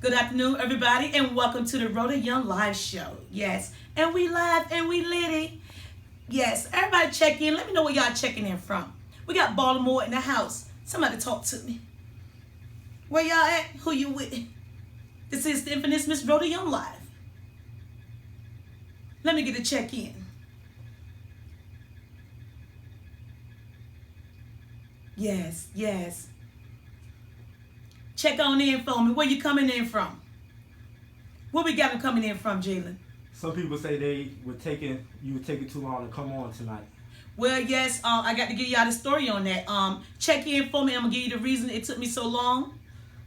Good afternoon, everybody, and welcome to the Rhoda Young Live Show. Yes, and we live and we litty. Yes, everybody check in. Let me know where y'all checking in from. We got Baltimore in the house. Somebody talk to me. Where y'all at? Who you with? This is the infamous Miss Rhoda Young Live. Let me get a check in. Yes, yes. Check on in for me. Where you coming in from? Where we got them coming in from, Jalen? Some people say you were taking too long to come on tonight. Well, yes, I got to give y'all the story on that. Check in for me. I'm gonna give you the reason it took me so long.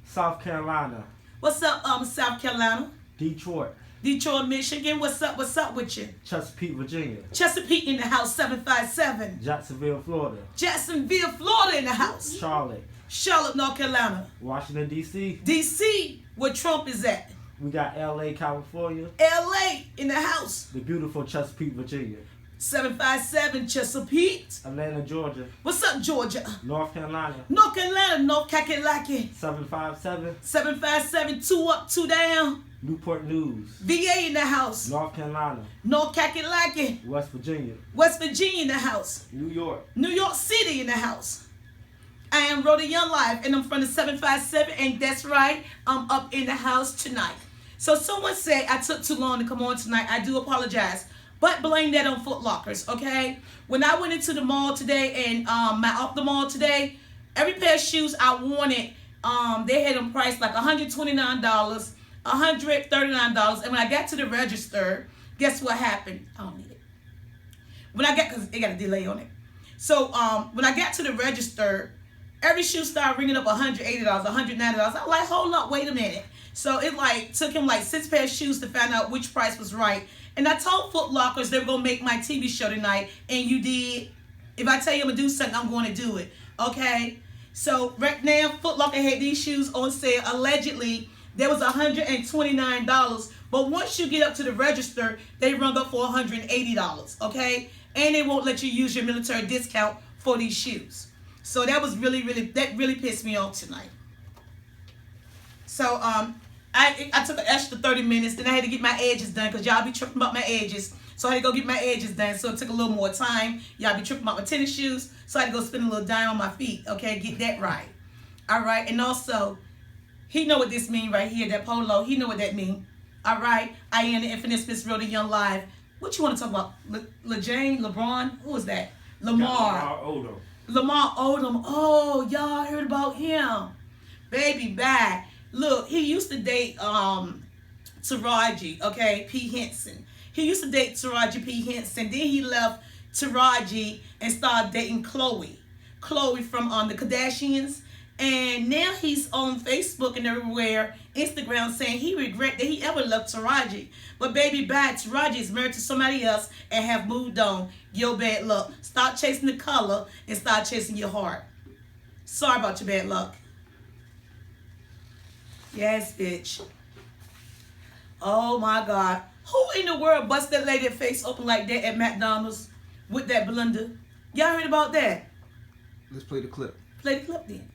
South Carolina. What's up, South Carolina? Detroit. Detroit, Michigan. What's up? What's up with you? Chesapeake, Virginia. Chesapeake in the house, 757. Jacksonville, Florida. Jacksonville, Florida in the house. Charlotte. Charlotte, North Carolina. Washington, D.C. D.C., where Trump is at. We got L.A., California. L.A. in the house. The beautiful Chesapeake, Virginia. 757 Chesapeake. Atlanta, Georgia. What's up, Georgia? North Carolina. North Carolina, North Kakalaki. 757. 757, 2 up, 2 down. Newport News. VA in the house. North Carolina. North Kakalaki. West Virginia. West Virginia in the house. New York. New York City in the house. I am Rhoda Young Live, and I'm from the 757, and that's right, I'm up in the house tonight. So someone said I took too long to come on tonight. I do apologize, but blame that on Foot Lockers, okay? When I went into the mall today and off the mall today, every pair of shoes I wanted, they had them priced like $129, $139, and when I got to the register, guess what happened? I don't need it. Because they got a delay on it. So when I got to the register, every shoe started ringing up $180, $190. I was like, hold up, wait a minute. So it took him 6 pairs of shoes to find out which price was right. And I told Foot Lockers they were going to make my TV show tonight, and you did. If I tell you I'm going to do something, I'm going to do it, okay? So right now, Foot Locker had these shoes on sale. Allegedly, there was $129, but once you get up to the register, they rung up for $180, okay? And they won't let you use your military discount for these shoes. So that was really pissed me off tonight. So I took an extra 30 minutes. Then I had to get my edges done because y'all be tripping about my edges. So I had to go get my edges done. So it took a little more time. Y'all be tripping about my tennis shoes. So I had to go spend a little dime on my feet. Okay, get that right. All right, and also, he know what this mean right here. That polo, he know what that mean. All right, I am the infamous Miss Rhoda Young Live. What you want to talk about? LeBron? Who is that? Lamar Odom. Lamar Odom. Oh, y'all heard about him. Baby, bye. Look, he used to date Taraji, okay, P. Henson. He used to date Taraji P. Henson. Then he left Taraji and started dating Chloe. Chloe from the Kardashians. And now he's on Facebook and everywhere, Instagram, saying he regret that he ever left Taraji. But baby, bye. Taraji is married to somebody else and have moved on. Your bad luck. Stop chasing the color and start chasing your heart. Sorry about your bad luck. Yes, bitch. Oh my God. Who in the world bust that lady face open like that at McDonald's with that blender? Y'all heard about that? Let's play the clip. Play the clip then.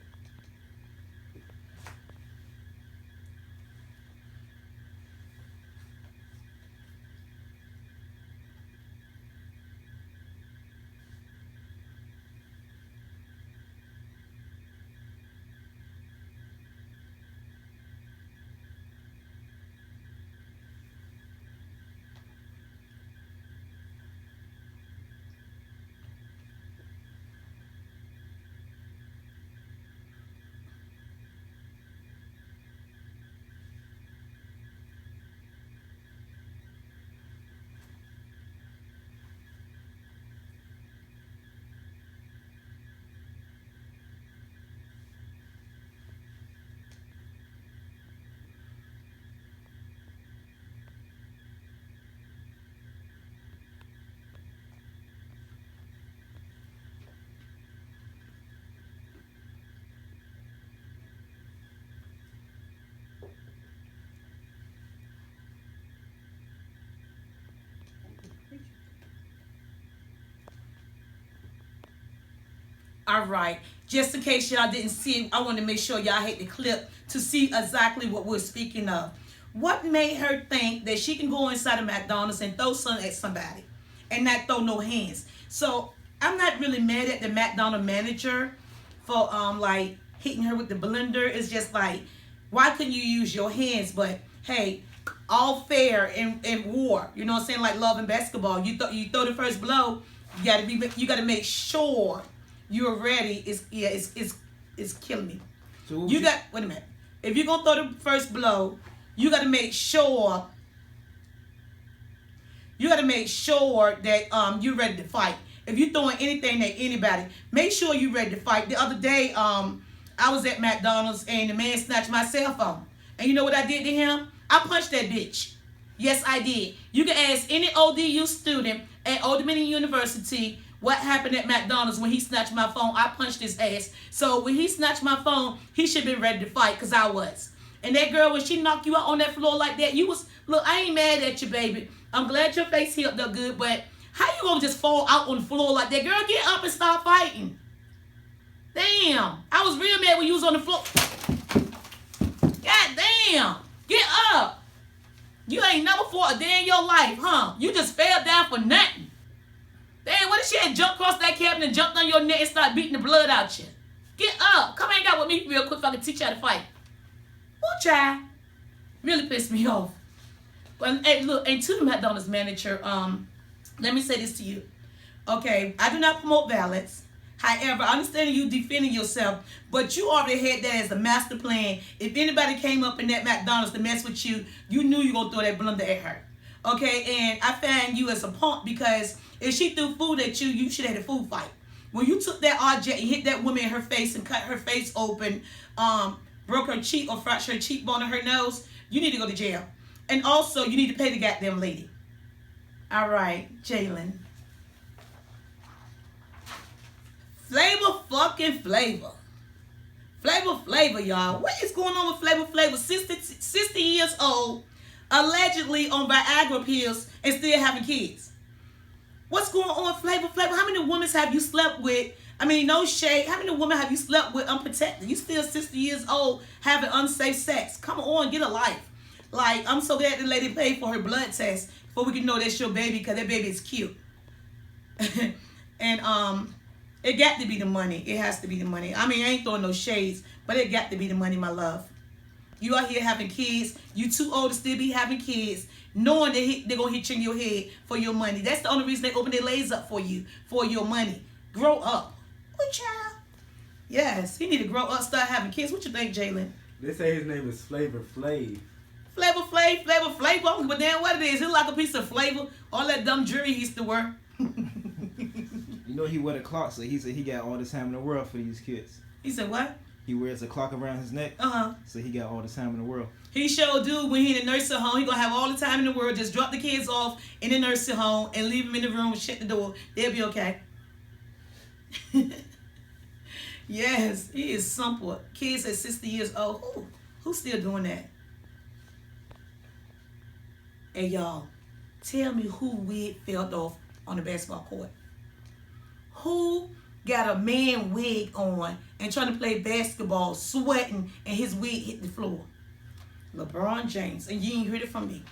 All right. Just in case y'all didn't see, I want to make sure y'all hit the clip to see exactly what we're speaking of. What made her think that she can go inside of McDonald's and throw something at somebody and not throw no hands? So I'm not really mad at the McDonald's manager for like hitting her with the blender. It's just like, why couldn't you use your hands? But hey, all fair in war. You know what I'm saying? Like love and basketball. You throw the first blow. You gotta make sure you're ready. It's killing me. So Wait a minute. If you're gonna throw the first blow, you gotta make sure that you're ready to fight. If you're throwing anything at anybody, make sure you're ready to fight. The other day, I was at McDonald's and the man snatched my cell phone. And you know what I did to him? I punched that bitch. Yes, I did. You can ask any ODU student at Old Dominion University what happened at McDonald's when he snatched my phone. I punched his ass. So when he snatched my phone, he should have been ready to fight because I was. And that girl, when she knocked you out on that floor like that, look, I ain't mad at you, baby. I'm glad your face healed up good, but how you gonna just fall out on the floor like that? Girl, get up and start fighting. Damn. I was real mad when you was on the floor. God damn. Get up. You ain't never fought a day in your life, huh? You just fell down for nothing. Damn, what if she had jumped across that cabinet and jumped on your neck and started beating the blood out you? Get up. Come hang out with me real quick so I can teach you how to fight. Oh, child. Really pissed me off. But hey, look, and to the McDonald's manager, let me say this to you. Okay, I do not promote violence. However, I understand you defending yourself, but you already had that as a master plan. If anybody came up in that McDonald's to mess with you, you knew you were going to throw that blender at her. Okay, and I find you as a punk because if she threw food at you, you should have had a food fight. When you took that object and hit that woman in her face and cut her face open, broke her cheek or fractured her cheekbone or her nose, you need to go to jail. And also, you need to pay the goddamn lady. All right, Jalen. Flavor, y'all. What is going on with Flavor? 60 years old, allegedly on Viagra pills and still having kids. What's going on with Flavor? How many women have you slept with? I mean, no shade. How many women have you slept with unprotected? You still 60 years old having unsafe sex. Come on, get a life. Like, I'm so glad the lady paid for her blood test before we can know that's your baby because that baby is cute. And, it got to be the money. It has to be the money. I mean, I ain't throwing no shades, but it got to be the money, my love. You out here having kids. You too old to still be having kids, knowing they're going to hit you in your head for your money. That's the only reason they open their legs up for you, for your money. Grow up. Oh, child. Yes, he need to grow up, start having kids. What you think, Jalen? They say his name is Flavor Flav. Flavor Flav. I don't give a damn what it is. It's like a piece of flavor. All that dumb jewelry he used to wear. You know he wear the clock, so he said he got all the time in the world for these kids. He said what? He wears a clock around his neck. So he got all the time in the world. He sure do. When he in the nursing home, he gonna have all the time in the world. Just drop the kids off in the nursing home and leave them in the room and shut the door. They'll be okay. Yes, he is simple. Kids at 60 years old. Who's still doing that? Hey y'all, tell me who wig fell off on the basketball court. Who got a man wig on and trying to play basketball, sweating, and his wig hit the floor? LeBron James. And you ain't heard it from me.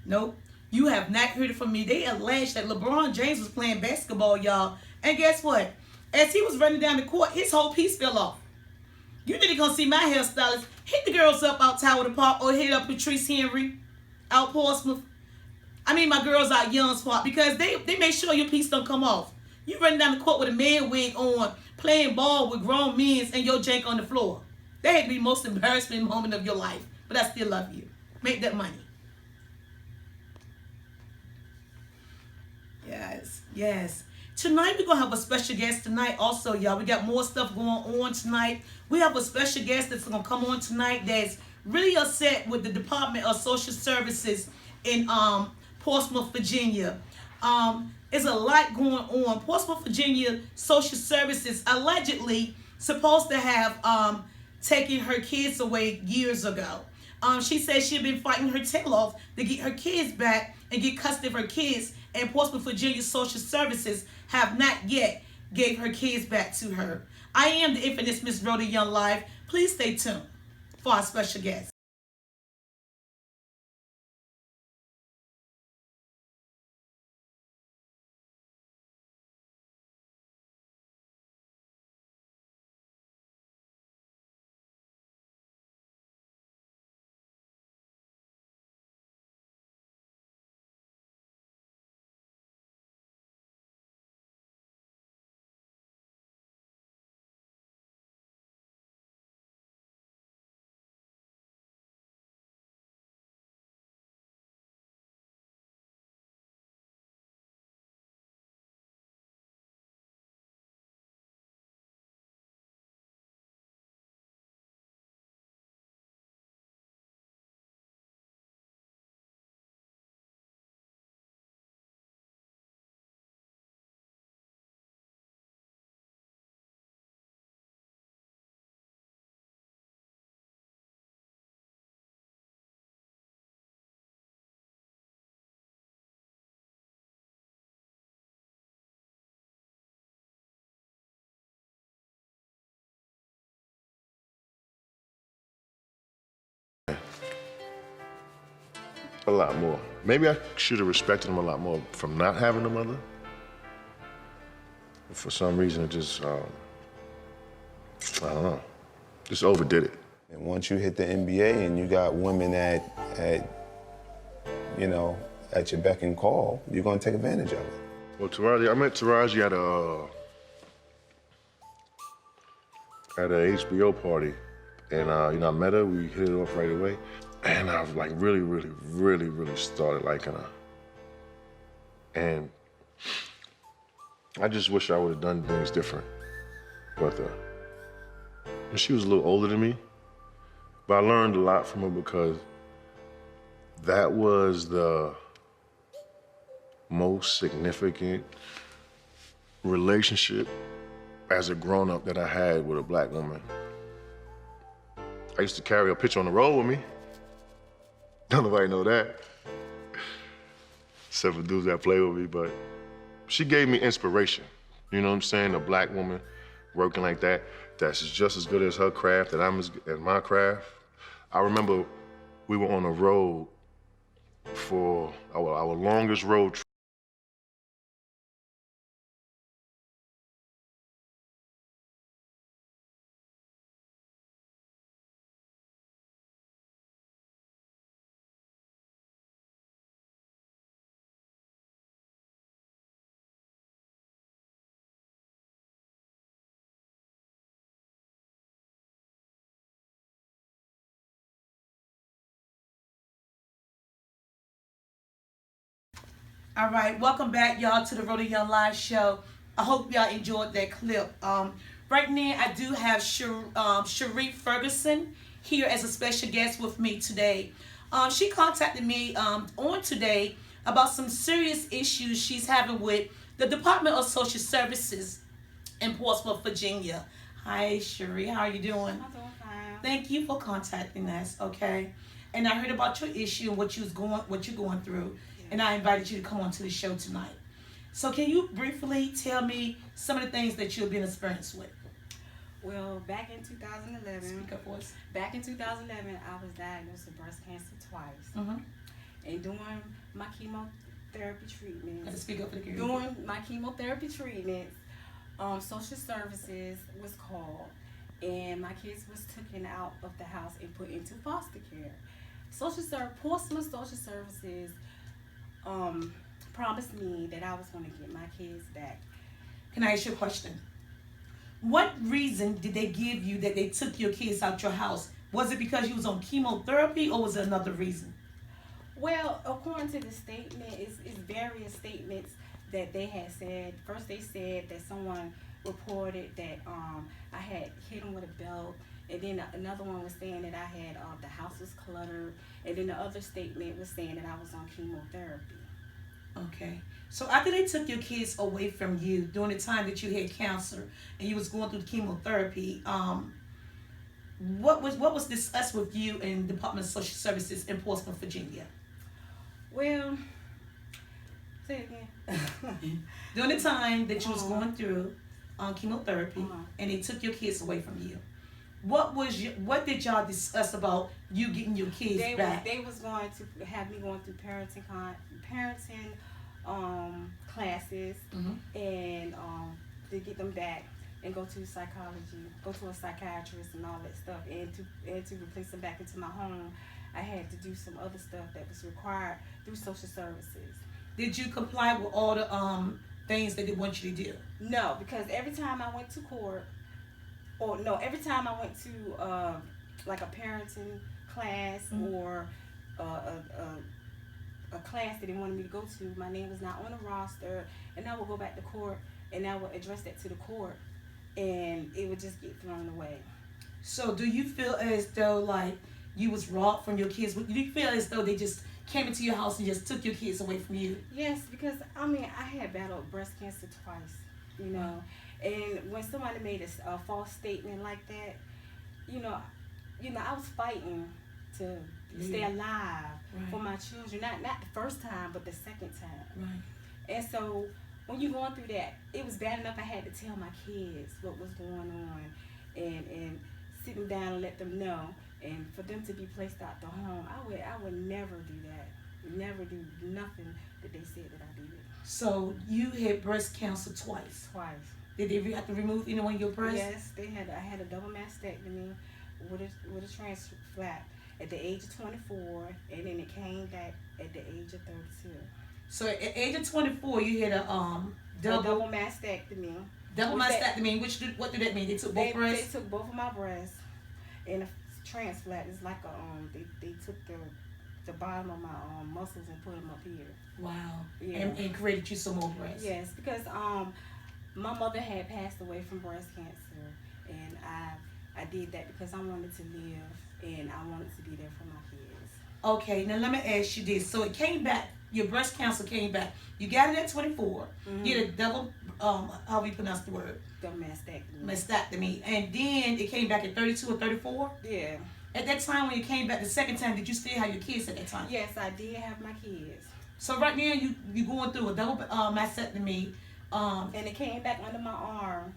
Nope. You have not heard it from me. They alleged that LeBron James was playing basketball, y'all. And guess what? As he was running down the court, his whole piece fell off. You need to go see my hairstylist. Hit the girls up out Tower the Park or hit up Patrice Henry out Portsmouth. I mean my girls out Young Spot because they make sure your piece don't come off. You running down the court with a man wig on, playing ball with grown men and your jank on the floor. That had to be the most embarrassing moment of your life. But I still love you. Make that money. Yes. Tonight we're going to have a special guest tonight also, y'all. We got more stuff going on tonight. We have a special guest that's going to come on tonight that's really upset with the Department of Social Services in Portsmouth, Virginia. There's a lot going on. Portsmouth, Virginia Social Services allegedly supposed to have taken her kids away years ago. She said she had been fighting her tail off to get her kids back and get custody of her kids, and Portsmouth, Virginia Social Services have not yet gave her kids back to her. I am the infamous Miss Rhoda Young Live. Please stay tuned for our special guest. A lot more. Maybe I should have respected him a lot more from not having a mother. But for some reason, it just, I don't know, just overdid it. And once you hit the NBA and you got women at you know, at your beck and call, you're gonna take advantage of it. Well, Taraji, I met Taraji at a HBO party. And, you know, I met her, we hit it off right away. And I was like really started liking her. And I just wish I would have done things different with her. And she was a little older than me, but I learned a lot from her because that was the most significant relationship as a grown-up that I had with a black woman. I used to carry a picture on the road with me. Don't nobody know that, except for dudes that play with me, but she gave me inspiration. You know what I'm saying? A black woman working like that, that's just as good as her craft, that I'm as good at my craft. I remember we were on a road for our longest road trip. All right, welcome back, y'all, to the Rhoda Young Live show. I hope y'all enjoyed that clip. Right now, I do have Sheree Ferguson here as a special guest with me today. She contacted me on today about some serious issues she's having with the Department of Social Services in Portsmouth, Virginia. Hi, Sheree, how are you doing? I'm doing fine. Thank you for contacting us. Okay, and I heard about your issue and what you're going through, and I invited you to come on to the show tonight. So can you briefly tell me some of the things that you've been experienced with? Well, back in 2011, Speak up, voice. back in 2011, I was diagnosed with breast cancer twice. Mm-hmm. And during my chemotherapy treatments, Speak up for the camera. during my chemotherapy treatments, social services was called, and my kids was taken out of the house and put into foster care. Portsmouth Social Services promised me that I was going to get my kids back. Can I ask you a question? What reason did they give you that they took your kids out your house? Was it because you was on chemotherapy, or was it another reason? Well, according to the statement, it's various statements that they had said. First, they said that someone reported that I had hit them with a belt, and then another one was saying that I had the house was cluttered, and then the other statement was saying that I was on chemotherapy. Okay. So after they took your kids away from you during the time that you had cancer and you was going through the chemotherapy, what was discussed with you in Department of Social Services in Portsmouth, Virginia? Well, say it again. During the time that you was going through chemotherapy, Uh-huh. and they took your kids away from you. What did y'all discuss about you getting your kids back? They was going to have me going through parenting classes, and to get them back and go to psychology, go to a psychiatrist and all that stuff, and to replace them back into my home. I had to do some other stuff that was required through social services. Did you comply with all the things that they want you to do? No, because every time I went to court, every time I went to like a parenting class or a class that they wanted me to go to, my name was not on the roster, and I would go back to court and I would address that to the court, and it would just get thrown away. So do you feel as though like you was robbed from your kids? Do you feel as though they just came into your house and just took your kids away from you? Yes, because I mean I had battled breast cancer twice, you know, and when somebody made a false statement like that, you know, I was fighting to stay alive for my children. Not the first time, but the second time. Right. And so when you're going through that, it was bad enough I had to tell my kids what was going on, and sit them down and let them know, and for them to be placed out the home. I would never do that. Never do nothing that they said that I did. So you had breast cancer twice. Twice. Did they have to remove any one of your breasts? Yes, I had a double mastectomy with a transplant at the age of 24, and then it came back at the age of 32. So at the age of 24, you had a double mastectomy. Double mastectomy. What did that mean? They took both breasts? They took both of my breasts, and a transplant is like they took the bottom of my muscles and put them up here. Wow. Yeah. And created you some more breasts. Yes, because my mother had passed away from breast cancer, and I did that because I wanted to live and I wanted to be there for my kids. Okay, now let me ask you this. So it came back, your breast cancer came back. You got it at 24. You had a double, how do you pronounce the word? Double mastectomy. Mastectomy. And then it came back at 32 or 34? Yeah. At that time when you came back the second time, did you still have your kids at that time? Yes, I did have my kids. So right now you going through a double mastectomy. And it came back under my arm,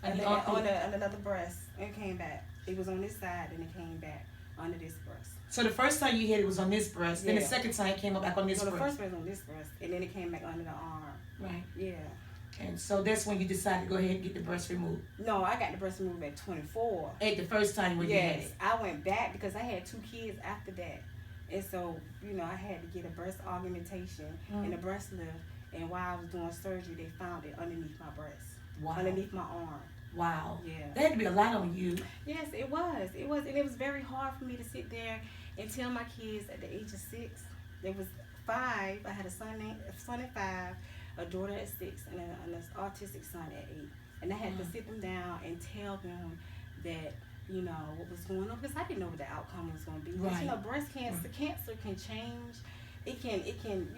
on another breast. It came back. It was on this side, and it came back under this breast. So the first time you had it was on this breast. Then the second time it came up back on this breast. The first breast was on this breast, and then it came back under the arm. Right. Yeah. And so that's when you decided to go ahead and get the breast removed. No, I got the breast removed at 24. At the first time when you had it. I went back because I had 2 kids after that. And so, I had to get a breast augmentation and a breast lift. And while I was doing surgery, they found it underneath my breast. Wow. Underneath my arm. Wow. Yeah. That had to be a lot on you. Yes, it was. And it was very hard for me to sit there and tell my kids at the age of 6. There was 5. I had a son at 5, a daughter at 6, and an autistic son at 8. And I had to sit them down and tell them that, what was going on, because I didn't know what the outcome was going to be. Right. Because, breast cancer, cancer can change. It can,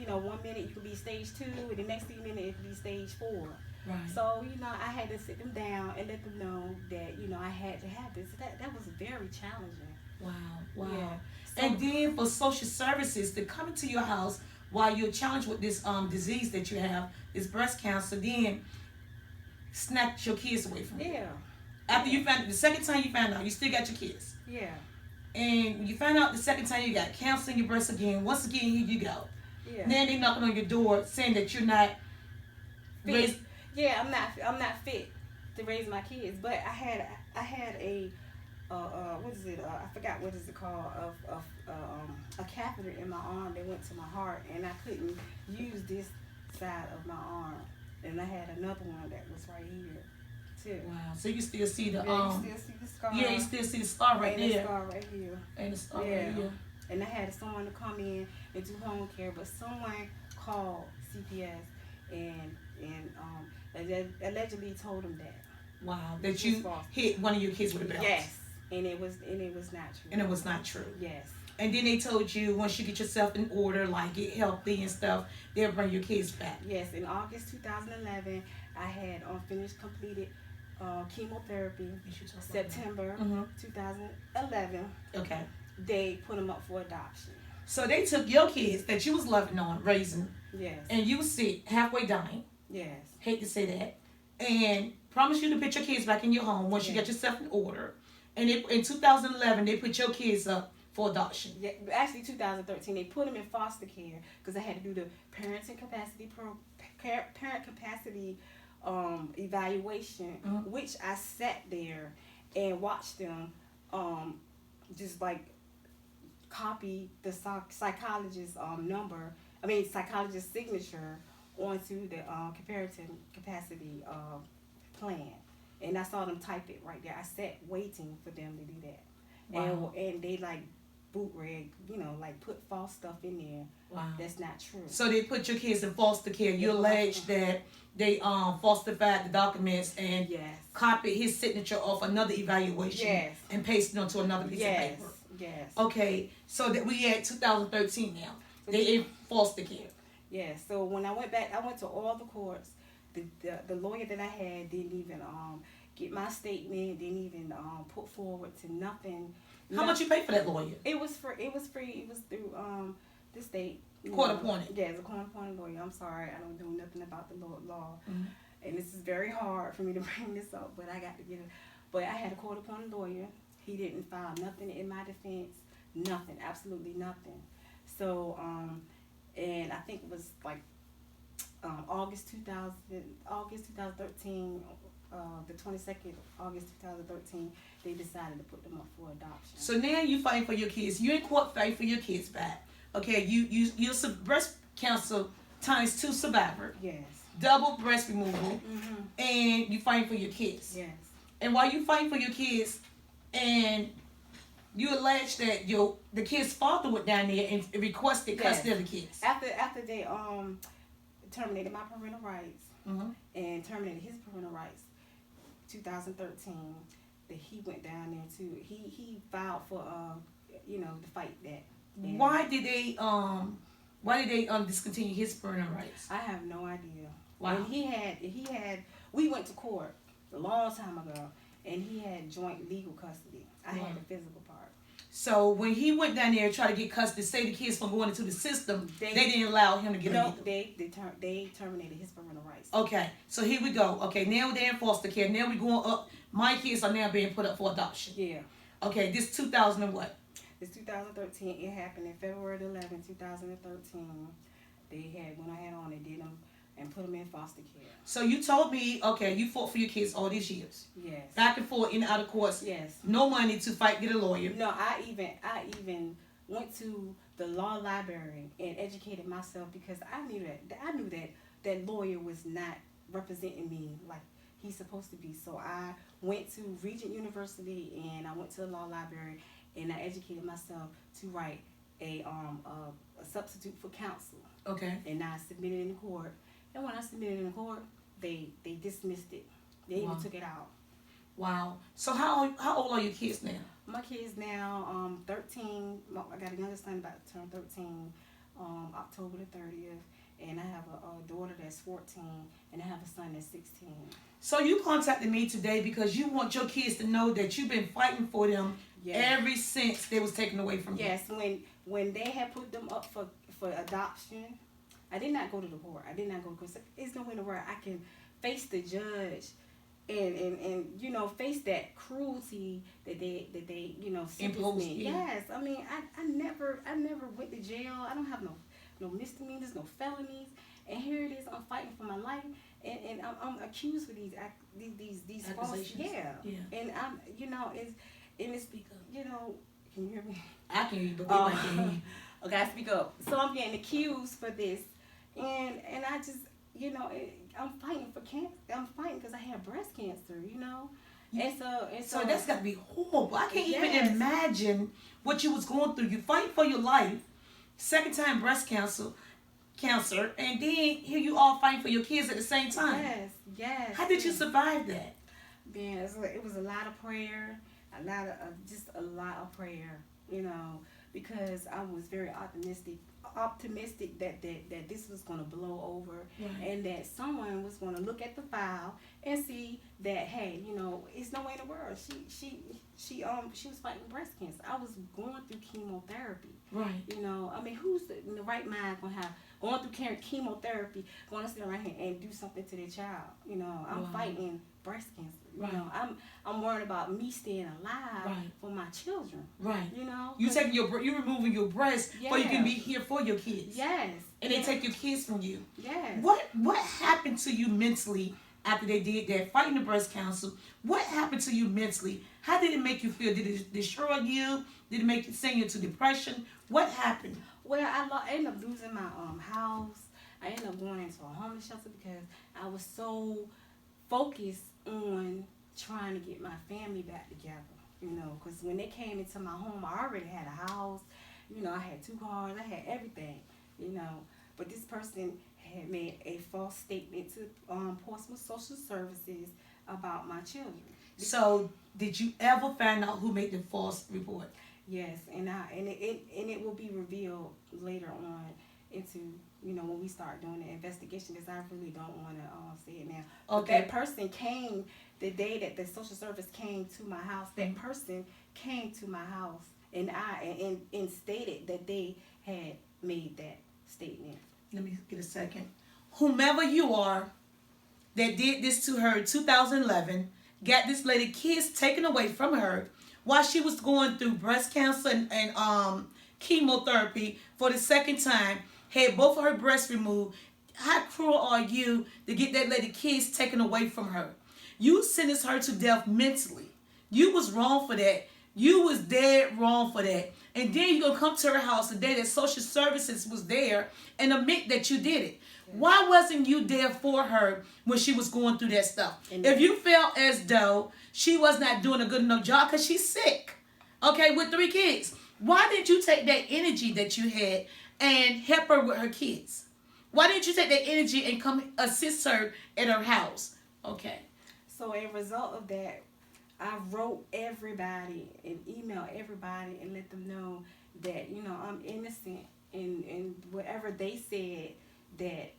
1 minute you could be stage 2, and the next minute it could be stage 4. Right. So, I had to sit them down and let them know that, I had to have this. That was very challenging. Wow. Yeah. So, And then for social services to come into your house while you're challenged with this disease that you have, this breast cancer, then snatch your kids away from you. Yeah. After you found the second time you found out, you still got your kids. Yeah. And when you found out the second time you got cancer in your breast again, once again here you go. Yeah. Then they knocking on your door saying that you're not fit. Yeah, I'm not fit to raise my kids. But I had a what is it? I forgot what is it called, a catheter in my arm that went to my heart, and I couldn't use this side of my arm, and I had another one that was right here too. Wow. So you still see the you still see the scar. Yeah, you still see the scar right there. The scar right here. And the scar right here. And I had someone to come in and do home care, but someone called CPS and allegedly told them that. Wow, that you hit one of your kids with a belt. Yes, and it was not true. And it was not true. Yes. And then they told you once you get yourself in order, like get healthy and stuff, they'll bring your kids back. Yes, in August 2011, I had completed chemotherapy. September 2011. Okay. They put them up for adoption. So they took your kids that you was loving on, raising. Yes. And you was sick, halfway dying. Yes. Hate to say that. and promise you to put your kids back in your home once you get yourself in order. And in 2011, they put your kids up for adoption. Yeah, actually 2013 they put them in foster care because they had to do the parent capacity evaluation, which I sat there and watched them just like copy the psychologist's psychologist's signature onto the comparative capacity plan, and I saw them type it right there. I sat waiting for them to do that. Wow. And they like bootleg, like put false stuff in there. Wow. That's not true. So they put your kids in foster care. You allege that they falsified the documents and copied his signature off another evaluation and pasted it onto another piece of paper. Yes. Okay, so that we at 2013 now. They in foster care. Yes. So when I went back, I went to all the courts. The lawyer that I had didn't even get my statement. Didn't even put forward to nothing. How much you pay for that lawyer? It was free. It was through the state. Court appointed. Yeah, it's a court appointed lawyer. I'm sorry, I don't know nothing about the law, and this is very hard for me to bring this up, but I got to get it. But I had a court appointed lawyer. He didn't file nothing in my defense. Nothing, absolutely nothing. So, and I think it was like August 2013, the 22nd August 2013, they decided to put them up for adoption. So now you fighting for your kids. You in court fighting for your kids back. Okay, you're breast cancer times 2 survivor. Yes. Double breast removal, and you fighting for your kids. Yes. And while you fighting for your kids, and you allege that the kid's father went down there and requested custody of the kids. After they terminated my parental rights and terminated his parental rights, 2013, that he went down there too. He filed for to fight that. And why did they discontinue his parental rights? I have no idea. Wow. And he had we went to court a long time ago, and he had joint legal custody. I had the physical part. So when he went down there and tried to get custody, say the kids from going into the system, they didn't allow him to get no, they terminated his parental rights. Okay, so here we go. Okay, now they're in foster care. Now we're going up. My kids are now being put up for adoption. Yeah. Okay, this 2000 and what? It's 2013. It happened in February 11, 2013. They went ahead on and did them and put them in foster care. So you told me, okay, you fought for your kids all these years. Yes. Back and forth, in and out of courts. Yes. No money to fight, get a lawyer. No, I even went to the law library and educated myself because I knew that lawyer was not representing me like he's supposed to be. So I went to Regent University and I went to the law library and I educated myself to write a substitute for counsel. Okay. And I submitted in court. And when I submitted in court, they dismissed it. They even took it out. Wow. So how old are your kids now? My kids now 13. I got a younger son about to turn 13 October the 30th. And I have a daughter that's 14. And I have a son that's 16. So you contacted me today because you want your kids to know that you've been fighting for them ever since they was taken away from you. Yes, when they had put them up for adoption, I did not go to the court. I did not go to court. It's nowhere where I can face the judge and face that cruelty that they sentenced me. Yeah. Yes, I mean I never went to jail. I don't have no misdemeanors, no felonies, and here it is. I'm fighting for my life, and I'm accused with these false and I'm it's can you hear me? I can hear you, but they might can't hear you. Okay, I speak up. So I'm getting accused for this, and I just I'm fighting for cancer. I'm fighting because I had breast cancer, and so that's got to be horrible. I can't even imagine what you was going through. You fighting for your life, second time breast cancer, and then here you all fighting for your kids at the same time. Yes. How did you survive that? Man, it was a lot of prayer, a lot of prayer, because I was very optimistic optimistic that this was going to blow over, Right. and that someone was going to look at the file and see that, hey, you know, it's no way in the world she was fighting breast cancer. I was going through chemotherapy. Right. You know, I mean, who's in the right mind going through chemotherapy, going to sit around here and do something to their child? You know, I'm Wow. fighting breast cancer. Right. You know, I'm worried about me staying alive Right. for my children. Right. You know, You taking you removing your breast so you Yeah. can be here for your kids. yes, And they take your kids from you. yes. What happened to you mentally after they did that, fighting the breast cancer? What happened to you mentally? How did it make you feel? Did it destroy you? Did it make you send you into depression? What happened? Well, I ended up losing my house. I ended up going into a homeless shelter because I was so focused on trying to get my family back together. You know, because when they came into my home, I already had a house. You know, I had 2 cars. I had everything. You know, but this person had made a false statement to Portsmouth Social Services about my children. So, did you ever find out who made the false report? Yes, and it will be revealed later on into, you know, when we start doing the investigation, because I really don't want to say it now. But Okay. that person came the day that the social service came to my house. That person came to my house and stated that they had made that statement. Let me get a second. Whomever you are that did this to her in 2011, got this lady kids taken away from her while she was going through breast cancer and chemotherapy for the second time, had both of her breasts removed. How cruel are you to get that lady kids taken away from her? You sentenced her to death mentally. You was wrong for that. You was dead wrong for that. And then you gonna come to her house the day that social services was there and admit that you did it. Why wasn't you there for her when she was going through that stuff? If you felt as though she was not doing a good enough job because she's sick, okay, with 3 kids, why didn't you take that energy that you had and help her with her kids? Why didn't you take that energy and come assist her at her house? Okay. So as a result of that, I wrote everybody and emailed everybody and let them know that, you know, I'm innocent and whatever they said that,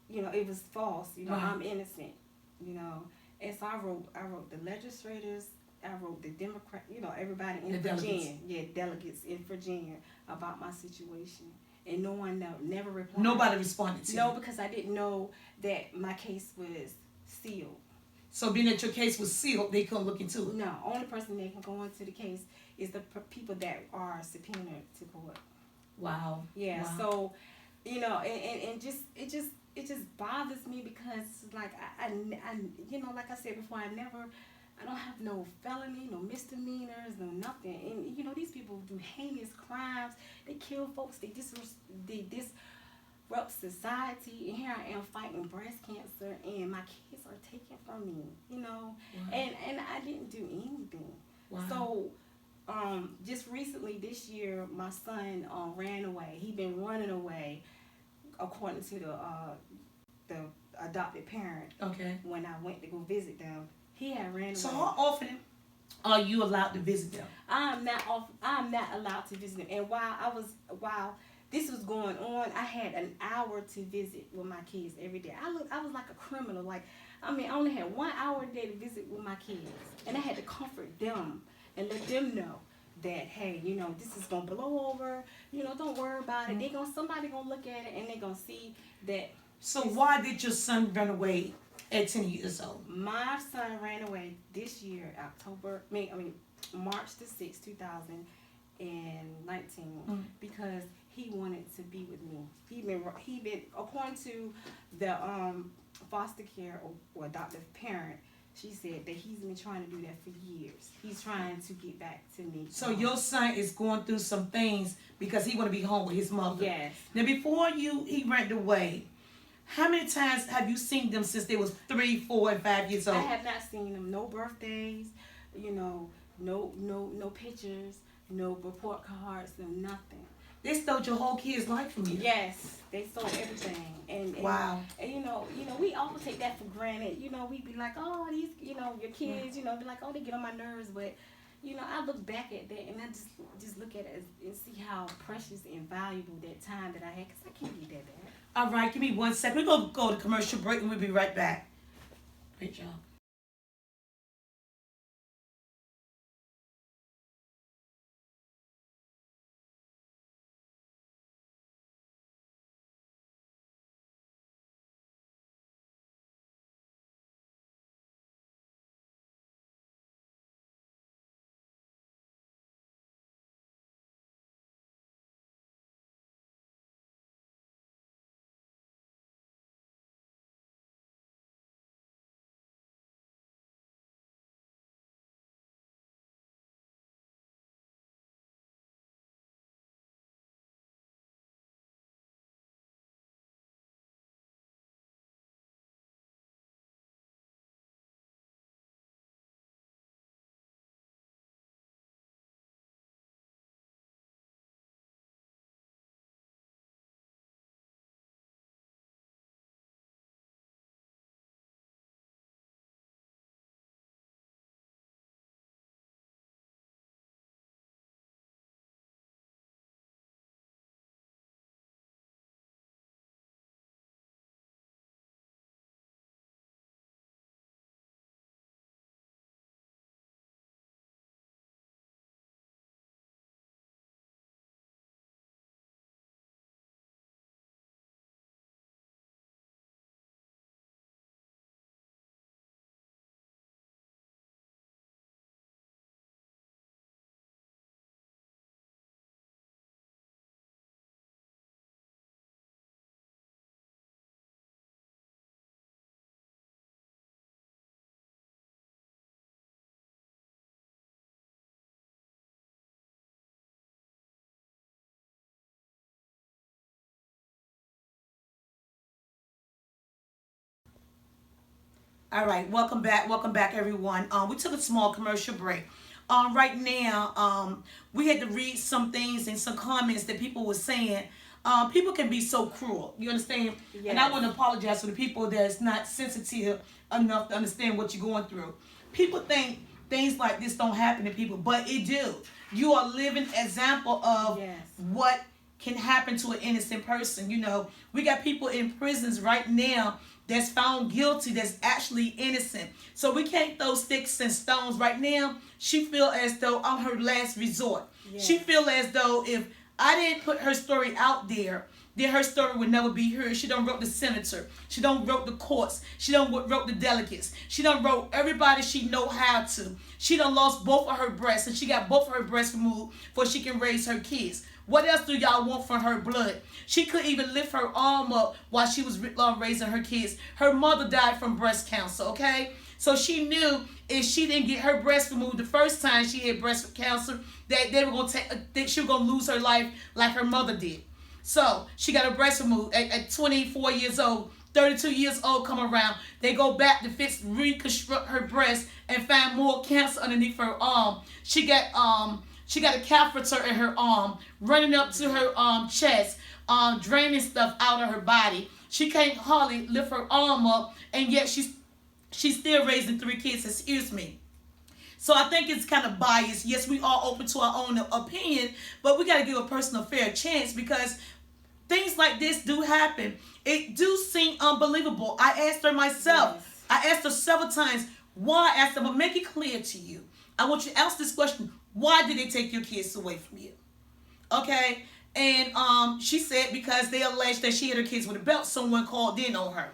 you know, it was false. You know, Right. I'm innocent. You know, and so I wrote the legislators. I wrote the Democrat. You know, everybody in The Virginia. Delegates in Virginia about my situation, and no one never replied. Nobody responded to No, you. because I didn't know that my case was sealed. So being that your case was sealed, they couldn't look into it. No, only person that can go into the case is the people that are subpoenaed to court. Wow. Yeah. Wow. So, you know, and it just bothers me because like I you know, like I said before, I don't have no felony, no misdemeanors, no nothing. And you know, these people do heinous crimes. They kill folks. They disrupt society. And here I am fighting breast cancer, and my kids are taken from me. You know, Wow. and I didn't do anything. Wow. So, just recently this year, my son ran away. He been running away, according to the adopted parent. Okay. When I went to go visit them, he had ran So away. how often are you allowed to visit them? I'm not allowed to visit them. And while this was going on, I had an hour to visit with my kids every day. I was like a criminal. Like, I mean, I only had 1 hour a day to visit with my kids, and I had to comfort them and let them know that, hey, you know, this is gonna blow over. You know, don't worry about it. Somebody gonna look at it and they gonna see that. So why did your son run away at 10 years old? My son ran away this year, March the 6th, 2019, because he wanted to be with me. He been according to the foster care or adoptive parent. She said that he's been trying to do that for years. He's trying to get back to me. So your son is going through some things because he want to be home with his mother. Yes. Now before he ran away, how many times have you seen them since they was 3, 4, and 5 years old? I have not seen them. No birthdays. You know, no pictures. No report cards. No nothing. They stole your whole kid's life from you. Yes, they stole everything, and Wow. And you know, we all take that for granted. You know, we be like, oh, these, you know, your kids, you know, be like, oh, they get on my nerves, but you know, I look back at that and I just look at it and see how precious and valuable that time that I had, because I can't get that back. All right, give me 1 second. We're going to go to commercial break and we'll be right back. Great job. All right, welcome back, everyone. We took a small commercial break. Right now, we had to read some things and some comments that people were saying. People can be so cruel. You understand? Yes. And I want to apologize for the people that's not sensitive enough to understand what you're going through. People think things like this don't happen to people, but it do. You are a living example of Yes. what can happen to an innocent person. You know, we got people in prisons right now that's found guilty that's actually innocent. So we can't throw sticks and stones right now. She feel as though I'm her last resort. Yes. She feel as though if I didn't put her story out there, then her story would never be heard. She done wrote the senator. She done wrote the courts. She done wrote the delegates. She done wrote everybody she know how to. She done lost both of her breasts, and she got both of her breasts removed before she can raise her kids. What else do y'all want from her blood? She couldn't even lift her arm up while she was raising her kids. Her mother died from breast cancer, okay? So she knew if she didn't get her breast removed the first time she had breast cancer, that they were gonna that she was gonna lose her life like her mother did. So she got her breast removed at 24 years old. 32 years old come around. They go back to reconstruct her breast and find more cancer underneath her arm. She got a catheter in her arm, running up to her chest, draining stuff out of her body. She can't hardly lift her arm up, and yet she's still raising 3 kids. Excuse me. So I think it's kind of biased. Yes, we are open to our own opinion, but we got to give a person a fair chance because things like this do happen. It do seem unbelievable. I asked her myself. Yes. I asked her several times why. I asked her, but make it clear to you. I want you to ask this question. Why did they take your kids away from you? Okay? And she said because they alleged that she had her kids with a belt. Someone called in on her.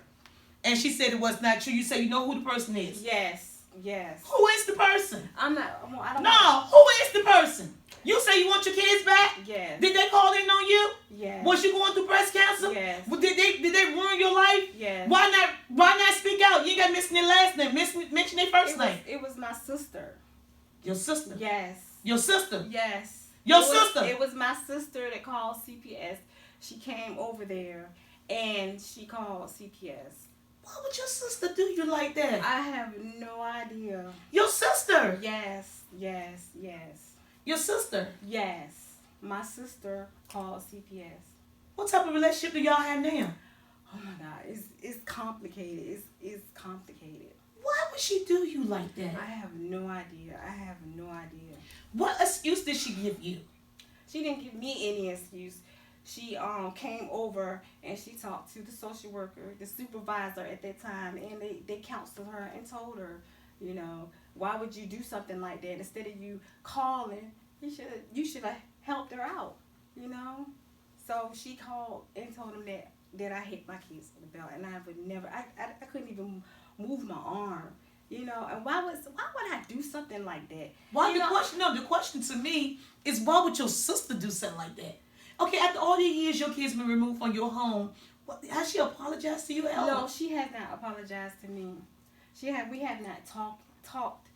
And she said it was not true. You say you know who the person is. Yes. Yes. Who is the person? I don't. No, who is the person? You say you want your kids back? Yes. Did they call in on you? Yes. Was you going through breast cancer? Yes. Well, did they ruin your life? Yes. Why not speak out? You ain't got to mention their last name. Mention their first name. It was my sister. Your sister. Yes. Your sister. Yes. Your sister. It was my sister that called CPS. She came over there and she called CPS. Why would your sister do you like that? I have no idea. Your sister. Yes. Yes. Yes. Your sister. Yes. My sister called CPS. What type of relationship do y'all have now? Oh my God, it's complicated. It's complicated. Why would she do you like that? I have no idea. What excuse did she give you? She didn't give me any excuse. She came over and she talked to the social worker, the supervisor at that time, and they counseled her and told her, you know, why would you do something like that? Instead of you calling, you should have helped her out, you know. So she called and told him that I hit my kids with a belt, and I would never, I couldn't even move my arm, you know. And why would I do something like that? Why the question to me is, why would your sister do something like that? Okay, after all these years your kids been removed from your home, has she apologized to you at all? No, she has not apologized to me. We have not talked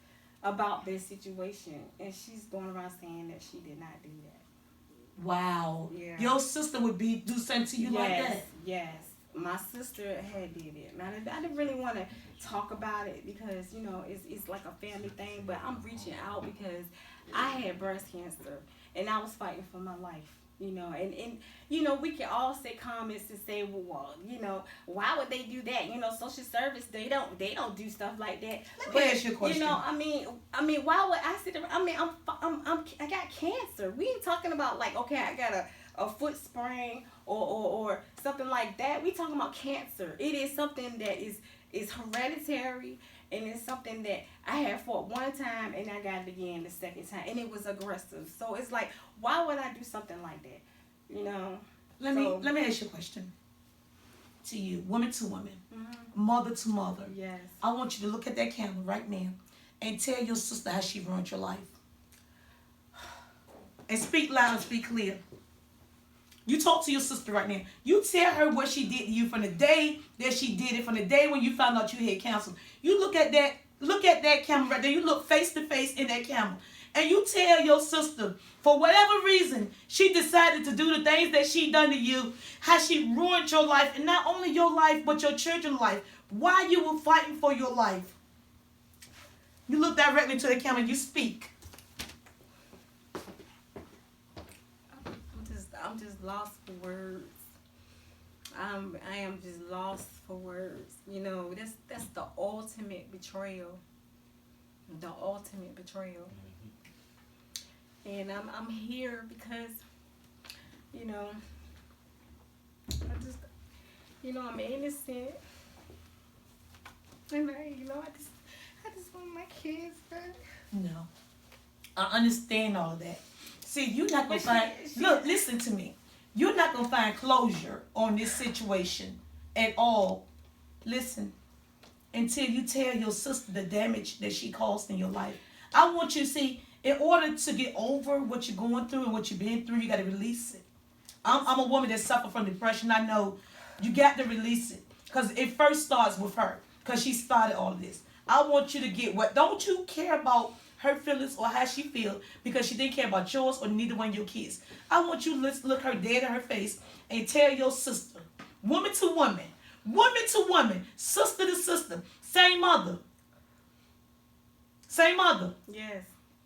about this situation, and she's going around saying that she did not do that. Wow. Yeah. Your sister would do something to you like that? Yes. My sister had did it. Now, I didn't really want to talk about it because, you know, it's like a family thing, but I'm reaching out because I had breast cancer, and I was fighting for my life. You know, and you know, we can all say comments and say, well, you know, why would they do that? You know, social service, they don't do stuff like that. Let me ask you a question. You know, I mean, why would I sit there? I mean, I got cancer. We ain't talking about like, okay, I got a foot sprain or something like that. We talking about cancer. It is something that is hereditary. And it's something that I had fought one time and I got it again the second time. And it was aggressive. So it's like, why would I do something like that? You know? Let me ask you a question. To you, woman to woman, mother to mother. Yes. I want you to look at that camera right now and tell your sister how she ruined your life. And speak loud and speak clear. You talk to your sister right now. You tell her what she did to you from the day that she did it, from the day when you found out you had cancer. You look at that camera right there. You look face to face in that camera. And you tell your sister, for whatever reason, she decided to do the things that she done to you, how she ruined your life, and not only your life, but your children's life. Why you were fighting for your life. You look directly to the camera and you speak. I'm just lost for words. I am just lost for words. You know, that's the ultimate betrayal. The ultimate betrayal. And I'm here because, you know, I'm innocent. And I just want my kids back. No. I understand all of that. See, you're not going to find... Look, listen to me. You're not going to find closure on this situation at all. Listen. Until you tell your sister the damage that she caused in your life. I want you to see, in order to get over what you're going through and what you've been through, you got to release it. I'm a woman that suffered from depression. I know you got to release it. Because it first starts with her. Because she started all of this. I want you to get what... Don't you care about her feelings or how she feel because she didn't care about yours or neither one of your kids. I want you to look her dead in her face and tell your sister, woman to woman, sister to sister, same mother. Yes.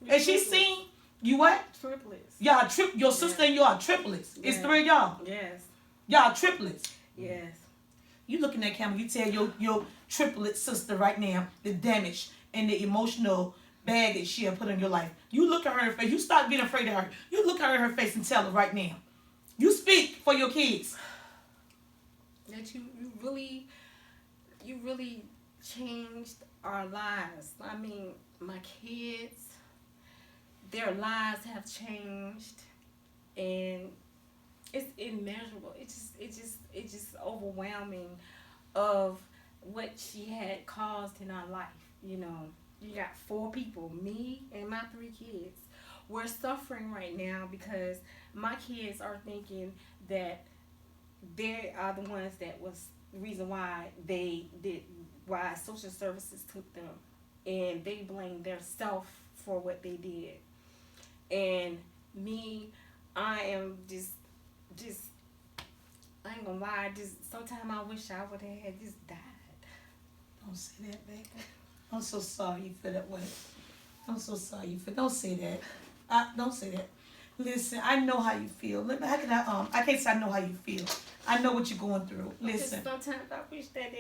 And she seen you what? Triplets. Y'all your sister and you are triplets. It's three of y'all. Yes. Y'all triplets. Yes. You look in that camera, you tell your triplet sister right now the damage and the emotional baggage she had put in your life. You look at her in her face. You stop being afraid of her. You look at her in her face and tell her right now. You speak for your kids. That you really changed our lives. I mean, my kids, their lives have changed, and it's immeasurable. It's just overwhelming of what she had caused in our life. You know, you got 4 people, me and my 3 kids. We're suffering right now because my kids are thinking that they are the ones that was the reason why why social services took them, and they blame their self for what they did. And me, I am just I ain't gonna lie, just sometimes I wish I would have had just died. Don't say that, baby. I'm so sorry you feel that way. I'm so sorry you feel. Don't say that. Don't say that. Listen, I know how you feel. How can I can't say I know how you feel. I know what you're going through. Listen. Sometimes I wish that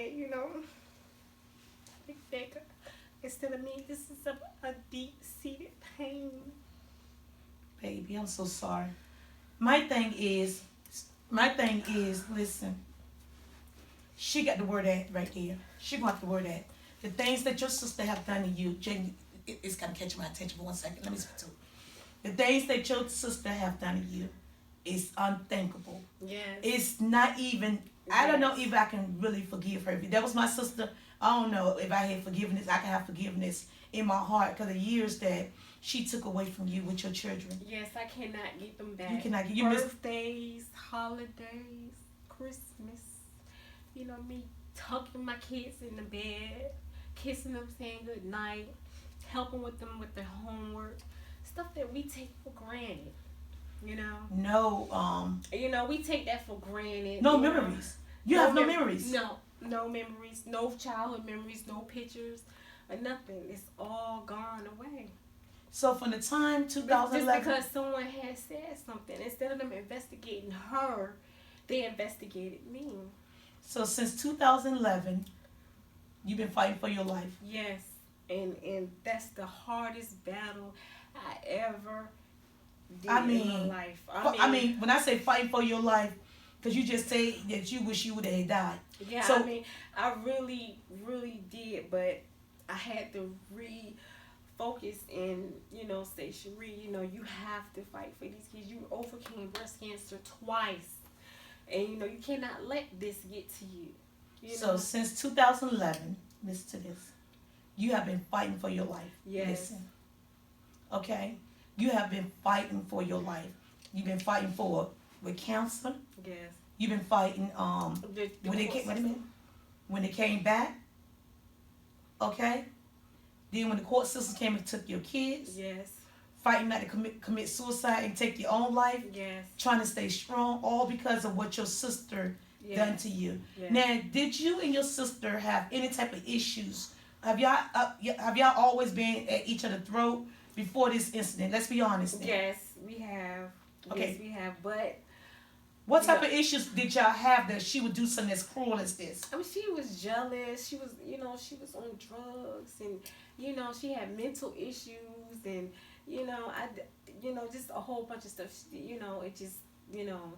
instead of me, this is a deep-seated pain. Baby, I'm so sorry. My thing is, listen, she got the word at right there. She got the word at. The things that your sister have done to you, Jamie, it's kind of catching my attention for 1 second. Let me speak to it. The things that your sister have done to you is unthinkable. Yes. It's not even, I don't know if I can really forgive her. If that was my sister, I don't know if I had forgiveness. I can have forgiveness in my heart because the years that she took away from you with your children. Yes, I cannot get them back. You cannot get your birthdays, holidays, Christmas. You know, me tucking my kids in the bed, kissing them, saying good night, helping with them with their homework, stuff that we take for granted. You know. No. You know, we take that for granted. No memories. You have no memories. No memories. No childhood memories. No pictures. Or nothing. It's all gone away. So from the time 2011, just because someone had said something, instead of them investigating her, they investigated me. So since 2011, you've been fighting for your life. Yes, and that's the hardest battle I ever did in my life. I mean, when I say fighting for your life, because you just say that you wish you would have died. Yeah, so, I mean, I really, really did, but I had to focus and, you know, say, Sheree, you know, you have to fight for these kids. You overcame breast cancer twice. And, you know, you cannot let this get to you. So since 2011, listen to this. You have been fighting for your life. Yes. Listen. Okay? You have been fighting for your life. You've been fighting with cancer. Yes. You've been fighting when they came back. Okay? Then when the court system came and took your kids. Yes. Fighting not to commit suicide and take your own life. Yes. Trying to stay strong, all because of what your sister done to you. Yes. Now, did you and your sister have any type of issues? Have y'all always been at each other's throat before this incident? Let's be honest. Now. Yes, we have. Okay. Yes, we have. But what type of issues did y'all have that she would do something as cruel as this? I mean, she was jealous. She was, you know, she was on drugs, and you know, she had mental issues, and you know, just a whole bunch of stuff. You know, it just, you know,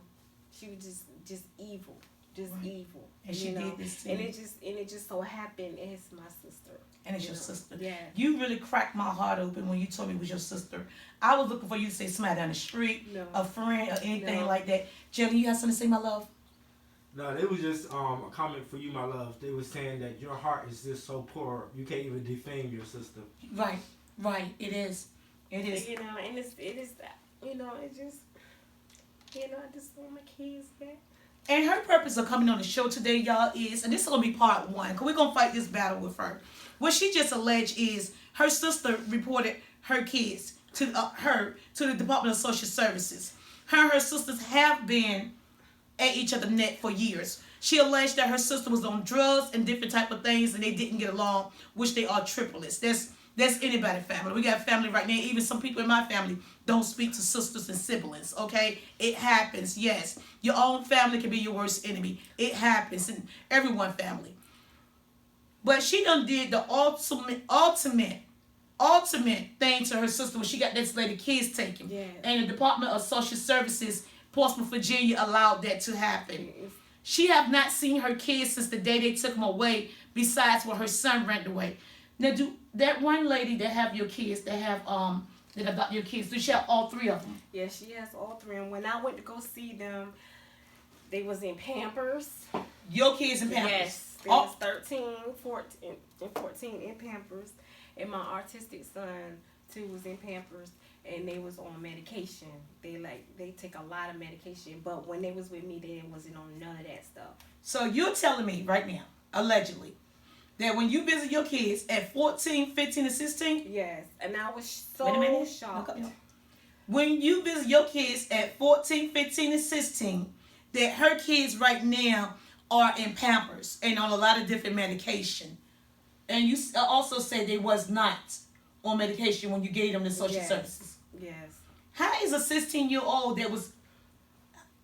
she was just evil. Just evil, and she did this too. And it just so happened it's my sister. And it's your sister. Yeah. You really cracked my heart open when you told me it was your sister. I was looking for you to say somebody down the street, a friend, or anything like that. Jelly, you have something to say, my love? No, they was just a comment for you, my love. They was saying that your heart is just so poor, you can't even defame your sister. Right. It is. You know, and it is that. You know, it just. You know, I just want my kids back. And her purpose of coming on the show today, y'all, is, and this is going to be part one, because we're going to fight this battle with her. What she just alleged is her sister reported her kids to the Department of Social Services. Her and her sisters have been at each other's neck for years. She alleged that her sister was on drugs and different type of things, and they didn't get along, which they are triplets. That's anybody's family. We got family right now. Even some people in my family don't speak to sisters and siblings, okay? It happens, yes. Your own family can be your worst enemy. It happens in everyone's family. But she done did the ultimate thing to her sister when she got this lady kids taken. Yeah. And the Department of Social Services, Portsmouth, Virginia, allowed that to happen. She have not seen her kids since the day they took them away, besides when her son ran away. Now, do that one lady that have your kids, that adopt your kids, do she have all three of them? Yes, she has all three. And when I went to go see them, they was in Pampers. Your kids in Pampers? Yes. They was 13, 14, and 14 in Pampers. And my autistic son, too, was in Pampers. And they was on medication. They take a lot of medication. But when they was with me, they wasn't on none of that stuff. So you're telling me right now, allegedly, that when you visit your kids at 14, 15, and 16? Yes. And I was so shocked. When you visit your kids at 14, 15, and 16, that her kids right now are in Pampers and on a lot of different medication. And you also say they was not on medication when you gave them the social services. Yes. How is a 16-year-old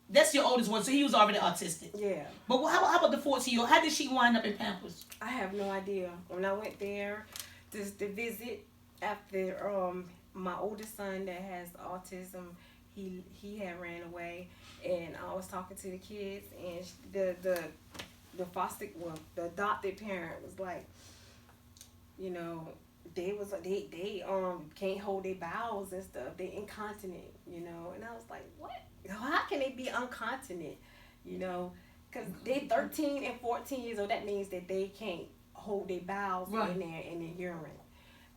that's your oldest one, so he was already autistic. Yeah. But how about the 14-year-old? How did she wind up in Pampers? I have no idea. When I went there to visit after my oldest son that has autism, he had ran away, and I was talking to the kids, and the the adopted parent was like, you know, they can't hold their bowels and stuff. They incontinent, you know. And I was like, what? How can they be incontinent? You know, because they 13 and 14 years old. That means that they can't hold their bowels in their urine.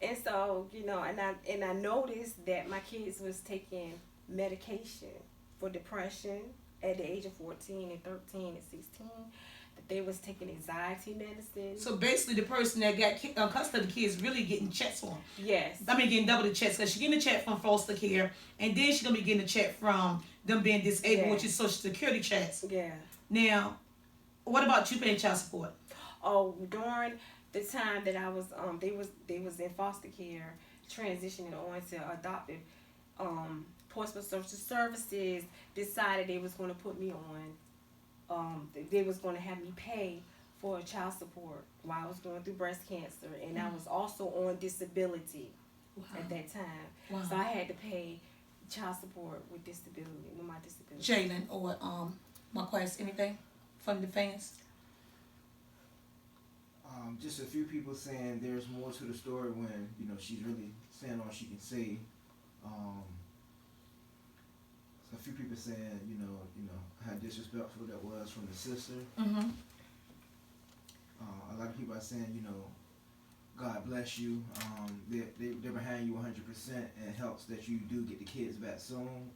And so, you know, and I noticed that my kids was taking medication for depression at the age of 14 and 13 and 16. That they was taking anxiety medicine. So basically, the person that got custody of the kids really getting checks for them. Yes. I mean, getting double the checks, because she's getting a check from foster care, and then she's going to be getting a check from them being disabled, which is Social Security checks. Yeah. Now, what about you paying child support? Oh, during the time that I was, they was in foster care, transitioning on to adoptive, Portsmouth Social Services decided they was going to put me on, they was going to have me pay for child support while I was going through breast cancer, and I was also on disability at that time. Wow. So I had to pay child support with my disability. Jalen or Marquez, anything from the fans? Just a few people saying there's more to the story when, you know, she's really saying all she can say. So a few people saying, you know how disrespectful that was from the sister. Mm-hmm. A lot of people are saying, you know, God bless you. They're behind you 100%, and it helps that you do get the kids back soon.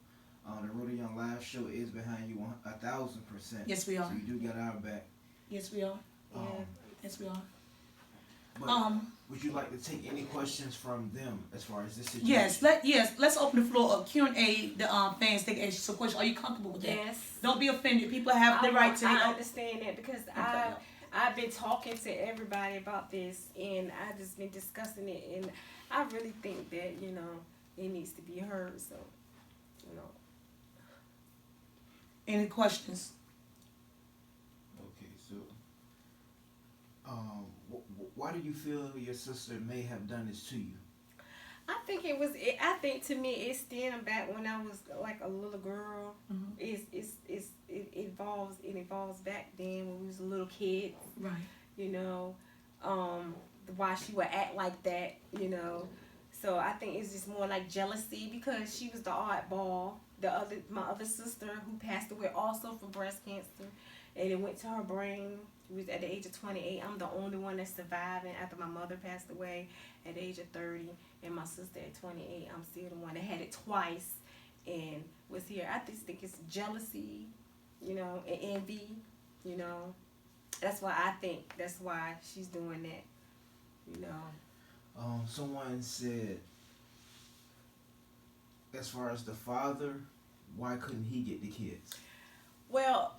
The Rhoda Young Live show is behind you 1,000%. Yes, we are. So you do get our back. Yes, we are. Yeah. Yes, we are. But would you like to take any questions from them as far as this situation? Let's open the floor of Q&A. The fans take ask some questions. Are you comfortable with that? Yes. Don't be offended. People have the right to. I understand that because I've been talking to everybody about this, and I've just been discussing it, and I really think that, you know, it needs to be heard. So, you know. Any questions? Okay, so why do you feel your sister may have done this to you? I think I think to me it stemmed back when I was like a little girl. Mm-hmm. It evolves back then when we was little kids. Right. You know, why she would act like that. You know, so I think it's just more like jealousy because she was the oddball. My other sister who passed away also from breast cancer, and it went to her brain. She was at the age of 28. I'm the only one that's surviving after my mother passed away at the age of 30, and my sister at 28. I'm still the one that had it twice and was here. I just think it's jealousy, you know, and envy, you know. That's why she's doing that, you know. Someone said, as far as the father, why couldn't he get the kids? Well,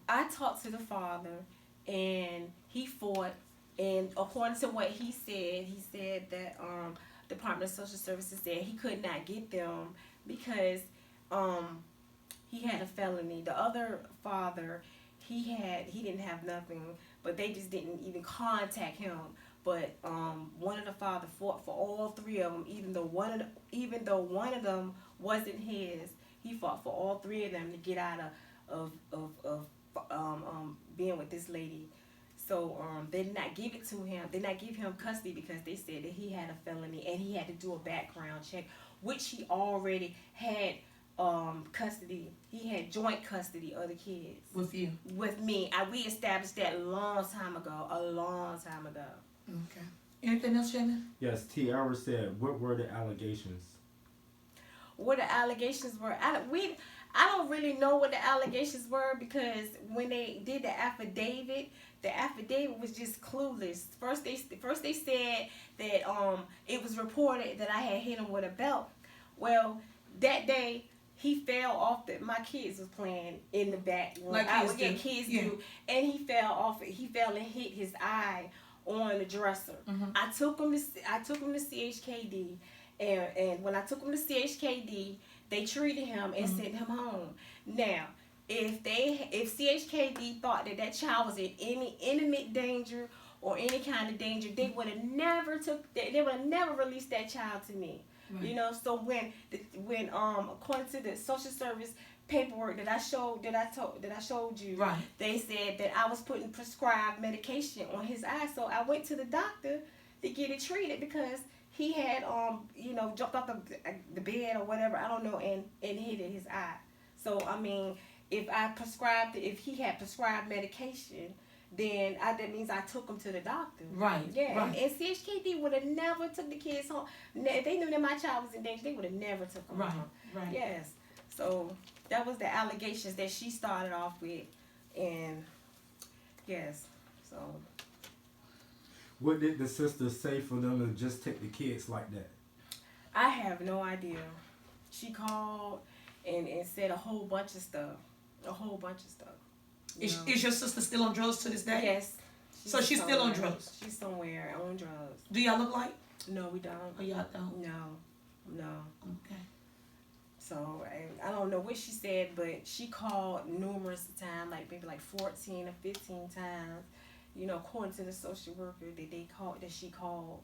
I talked to the father, and he fought, and according to what he said that Department of Social Services said he could not get them because he had a felony. The other father, he didn't have nothing, but they just didn't even contact him. But one of the father fought for all three of them, even though one of them wasn't his. He fought for all three of them to get out of being with this lady. So they did not give it to him. They did not give him custody because they said that he had a felony and he had to do a background check, which he already had custody. He had joint custody of the kids. With you? With me. We established that a long time ago. Okay. Anything else, Jalen? Yes, Tiara said, what were the allegations? What the allegations were, I don't really know what the allegations were because when they did the affidavit was just clueless. First they said that it was reported that I had hit him with a belt. Well, that day he fell off. My kids was playing in the back room. Like kids do, and he fell off. He fell and hit his eye on the dresser. Mm-hmm. I took him to CHKD. And when I took him to CHKD, they treated him and sent him home. Now, if CHKD thought that child was in any imminent danger or any kind of danger, they would have never released that child to me. Right. You know, so when according to the social service paperwork that I showed you, Right. they said that I was putting prescribed medication on his eye. So I went to the doctor to get it treated because he had jumped off the bed or whatever, I don't know, and hit his eye. So I mean, if he had prescribed medication, then that means I took him to the doctor. Right. Yeah. Right. And CHKD would have never took the kids home. If they knew that my child was in danger, they would have never took them Right. home. Right. Yes. So that was the allegations that she started off with, and yes. So. What did the sisters say for them to just take the kids like that? I have no idea. She called and said a whole bunch of stuff. Is your sister still on drugs to this day? Yes. So she's still on drugs? She's somewhere on drugs. Do y'all look like? No, we don't. Oh, y'all don't? No. Okay. So I don't know what she said, but she called numerous times, like maybe like 14 or 15 times. You know, according to the social worker that she called,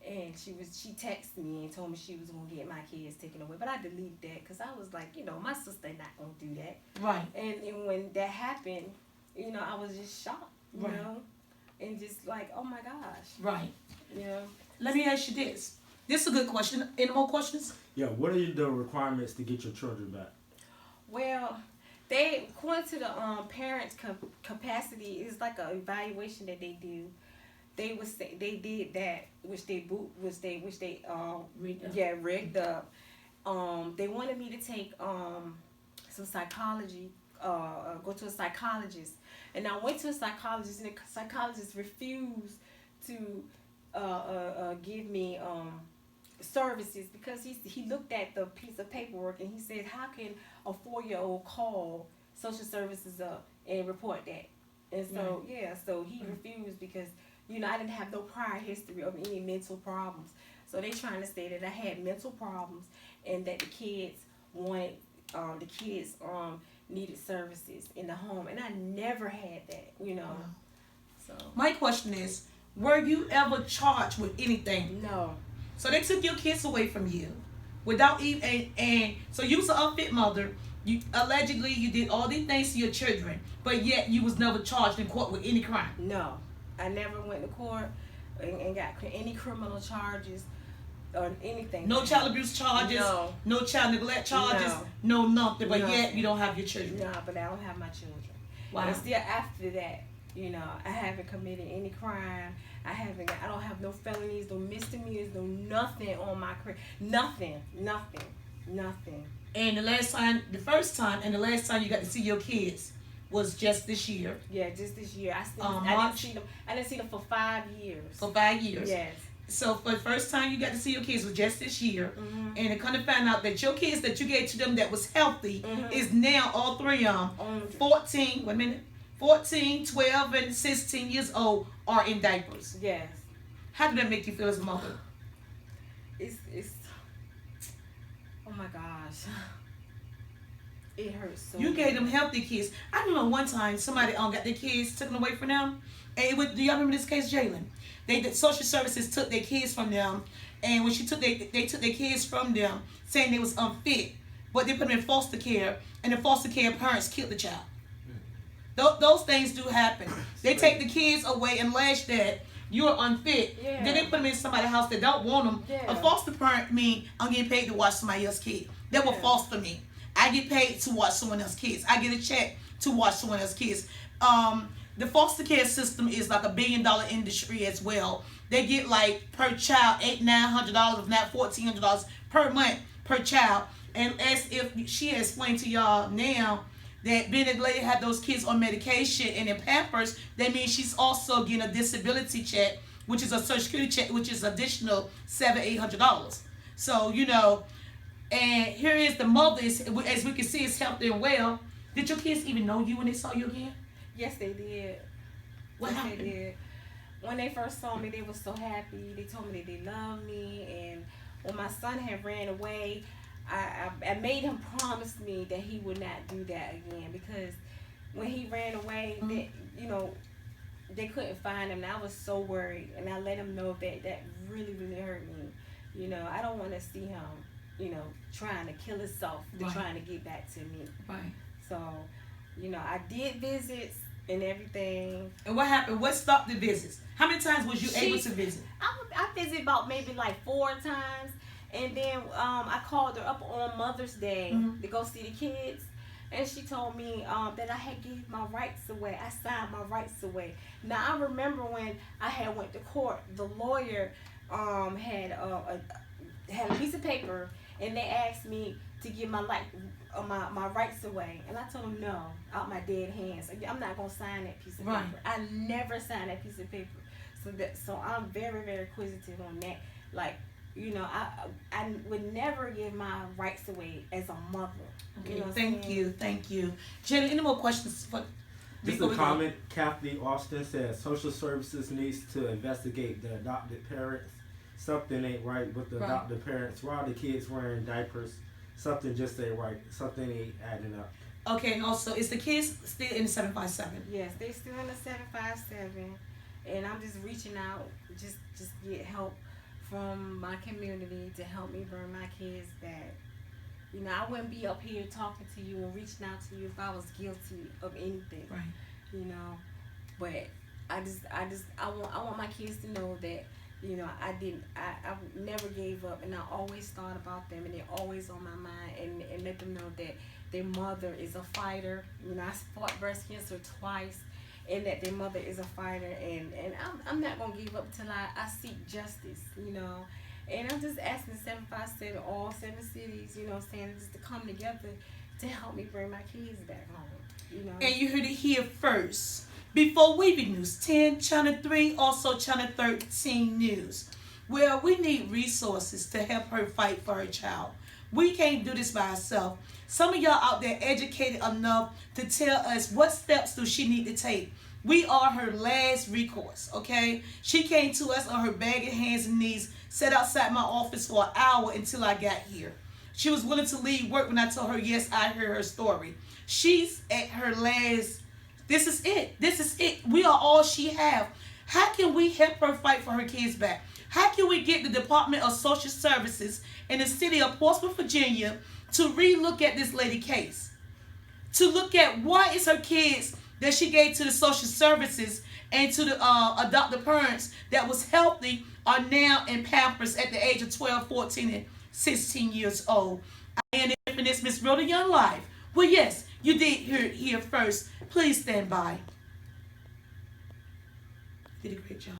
and she texted me and told me she was gonna get my kids taken away. But I deleted that because I was like, my sister not gonna do that. Right. And when that happened, I was just shocked, you Right. know, and just like, oh my gosh, Right. you know. Let me ask you this. This is a good question. Any more questions? Yeah, what are the requirements to get your children back? Well, they, according to the parents' capacity, it's like an evaluation that they do. They would say they did that, rigged up. They wanted me to take some psychology, go to a psychologist, and I went to a psychologist, and the psychologist refused to give me services because he looked at the piece of paperwork and he said, how can a 4-year-old call social services up and report that? And so so he refused because I didn't have no prior history of any mental problems. So they trying to say that I had mental problems and that the kids wanted needed services in the home, and I never had that, So My question is, were you ever charged with anything? no. So they took your kids away from you without even, and so you was an unfit mother. You allegedly you did all these things to your children, but yet you was never charged in court with any crime. No, I never went to court and got any criminal charges or anything. No child abuse charges. No child neglect charges. No nothing. But yet you don't have your children. No, but I don't have my children. Wow. And still after that, I haven't committed any crime. I don't have no felonies, no misdemeanors, no nothing on my career. Nothing. And the first time and the last time you got to see your kids was just this year. Yeah, just this year. I March. didn't see them for 5 years. For 5 years. Yes. So for the first time you got to see your kids was just this year, Mm-hmm. and to kind of find out that your kids that you gave to them that was healthy is now all three of them 14, 12, and 16 years old are in diapers. Yes. How did that make you feel as a mother? It's oh my gosh. It hurts so You gave bad. them healthy kids. I remember one time somebody got their kids taken away from them, and do y'all remember this case, Jalen? The social services took their kids from them, and when they took their kids from them, saying they was unfit, but they put them in foster care, and the foster care parents killed the child. Those things do happen. They take the kids away and lash that you are unfit. Yeah. Then they put them in somebody's house that don't want them. Yeah. A foster parent mean I'm getting paid to watch somebody else's kid. That will foster me. I get paid to watch someone else's kids. I get a check to watch someone else's kids. The foster care system is like $1 billion industry as well. They get like per child $800-900, if not $1,400 per month per child. And as if she had explained to y'all now, that being a lady had those kids on medication and in Pampers, that means she's also getting a disability check, which is a Social Security check, which is additional $700-800. So, and here is the mother, as we can see, is healthy and well. Did your kids even know you when they saw you again? Yes, they did. What Yes, happened? they did. When they first saw me, they were so happy. They told me that they loved me. And when my son had ran away, I made him promise me that he would not do that again, because when he ran away, they couldn't find him. And I was so worried, and I let him know that really, really hurt me. You know, I don't want to see him, you know, trying to kill himself to Right. trying to get back to me. Right. So, you know, I did visits and everything. And what happened? What stopped the visits? How many times was you able She, to visit? I visited about maybe like 4 times, and then I called her up on Mother's Day Mhm. to go see the kids, and she told me that I had gave my rights away. I signed my rights away. Now I remember when I had went to court, the lawyer had a piece of paper, and they asked me to give my rights away, and I told them no, out my dead hands. I'm not gonna sign that piece of Right. paper. I never signed that piece of paper. So I'm very very acquisitive on that. Like, you know, I would never give my rights away as a mother. Okay. You know what I'm Thank saying? you. Thank you. Jenny, any more questions for? Just before a we go? comment. Kathy Austin says social services needs to investigate the adopted parents. Something ain't right with the Right. adopted parents. Why are the kids wearing diapers? Something just ain't right. Something ain't adding up. Okay, and also, is the kids still in the 757? Yes, they still in the 757, and I'm just reaching out, just get help from my community to help me bring my kids back. You know, I wouldn't be up here talking to you and reaching out to you if I was guilty of anything. Right. You know, but I want my kids to know that, you know, I never gave up, and I always thought about them, and they're always on my mind, and let them know that their mother is a fighter. You know, I fought breast cancer twice, and that their mother is a fighter, and I'm not gonna give up till I seek justice. You know, and I'm just asking 757, all 7 cities, you know, saying just to come together to help me bring my kids back home. You know, And you heard it here first. Before Weavy News 10, Channel 3, also Channel 13 News, where we need resources to help her fight for her child. We can't do this by ourselves. Some of y'all out there educated enough to tell us what steps do she need to take. We are her last recourse, okay? She came to us on her bagged hands and knees, sat outside my office for an hour until I got here. She was willing to leave work when I told her, yes, I heard her story. She's at her last. This is it. This is it. We are all she have. How can we help her fight for her kids back? How can we get the Department of Social Services in the city of Portsmouth, Virginia, to relook at this lady case? To look at why is her kids that she gave to the social services and to the adoptive parents that was healthy are now in Pampers at the age of 12, 14, and 16 years old. I am the infamous Miss Rhoda Young Live. Well, yes, you did hear it here first. Please stand by. You did a great job.